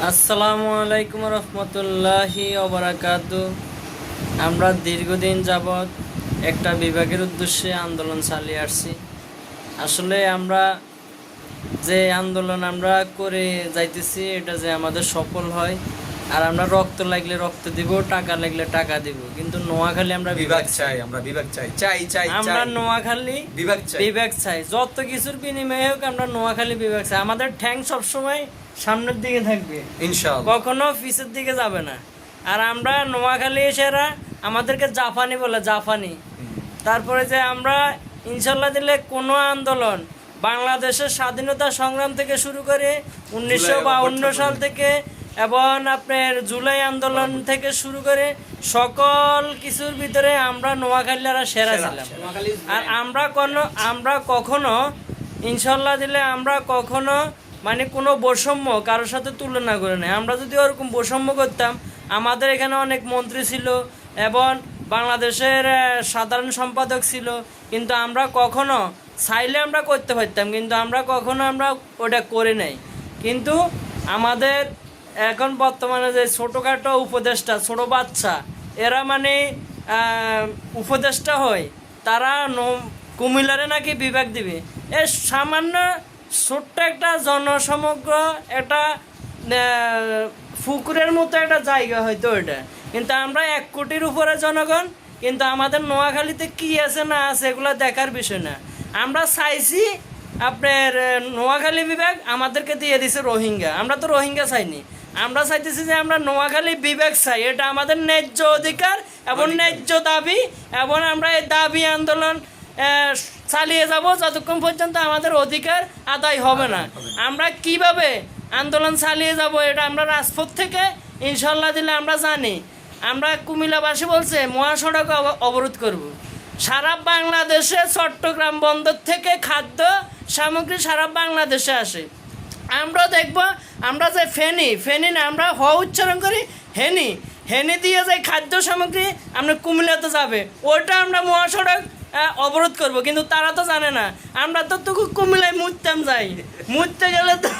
আসসালামু আলাইকুম রহমতুল্লাহি ওবারাকাতু। আমরা দীর্ঘদিন যাবৎ একটা বিভাগের উদ্দেশ্যে আন্দোলন চালিয়ে আসছি। আসলে আমরা যে আন্দোলন আমরা করে যাইতেছি এটা যে আমাদের সফল হয়, আর আমরা রক্ত লাগলে রক্ত দিব, টাকা লাগলে টাকা দিব, কিন্তু নোয়াখালী আমরা বিভাগ চাই, আমরা বিভাগ চাই, চাই চাই আমরা নোয়াখালী বিভাগ চাই, বিভাগ চাই। যত কিছুর বিনিময়ে হোক আমরা নোয়াখালী বিভাগ চাই। আমাদের ঠ্যাং সবসময় সামনের দিকে থাকবে, ইনশাআল্লাহ, কখনো পিছের দিকে যাবে না। আর আমরা নোয়াখালী এসেরা আমাদেরকে জাপানি বলে, জাপানি। তারপরে যে আমরা ইনশাল্লাহ দিলে কোনো আন্দোলন বাংলাদেশের স্বাধীনতা সংগ্রাম থেকে শুরু করে 1952 সাল থেকে এবং আপনার জুলাই আন্দোলন থেকে শুরু করে সকল কিছুর ভিতরে আমরা নোয়াখালীরা সেরা ছিলাম। আর আমরা কখনো ইনশাল্লাহ দিলে আমরা কখনো মানে কোনো বৈষম্য কারোর সাথে তুলনা করে নেই। আমরা যদি ওরকম বৈষম্য করতাম, আমাদের এখানে অনেক মন্ত্রী ছিল এবং বাংলাদেশের সাধারণ সম্পাদক ছিল, কিন্তু আমরা কখনো চাইলে আমরা করতে পারতাম, কিন্তু আমরা কখনো ওটা করে নাই। কিন্তু আমাদের এখন বর্তমানে যে ছোটোখাটো উপদেষ্টা, ছোটো বাচ্চা, এরা মানে উপদেষ্টা হয়, তারা কুমিল্লারে নাকি বিভাগ দিবে। এ সামান্য ছোট্ট একটা জনসমগ্র একটা পুকুরের মতো একটা জায়গা হয়তো এটা, কিন্তু আমরা 1 কোটির উপরে জনগণ, কিন্তু আমাদের নোয়াখালীতে কি আছে না আছে এগুলো দেখার বিষয় না। আমরা চাইছি আপনার নোয়াখালী বিভাগ, আমাদেরকে দিয়ে দিছে রোহিঙ্গা। আমরা তো রোহিঙ্গা চাইনি, আমরা চাইতেছি যে আমরা নোয়াখালী বিভাগ চাই। এটা আমাদের ন্যায্য অধিকার এবং ন্যায্য দাবি, এবং আমরা এই দাবি আন্দোলন চালিয়ে যাব যতক্ষণ পর্যন্ত আমাদের অধিকার আদায় হবে না। আমরা কিভাবে আন্দোলন চালিয়ে যাব এটা আমরা রাজপথ থেকে ইনশাল্লাহ দিলে আমরা জানি। আমরা কুমিল্লাবাসী বলছে মহাসড়ক অবরোধ করব। সারা বাংলাদেশে চট্টগ্রাম বন্দর থেকে খাদ্য সামগ্রী সারা বাংলাদেশে আসে। আমরা দেখব আমরা যে ফেনি না, আমরা উচ্চারণ করি হেনি দিয়ে যে খাদ্য সামগ্রী আমরা কুমিল্লাতে যাবে, ওইটা আমরা মহাসড়ক অবরোধ করব। কিন্তু তারা তো জানে না, আমরা তো কুমিল্লায় মুততাম যাই, মুততে গেলে তো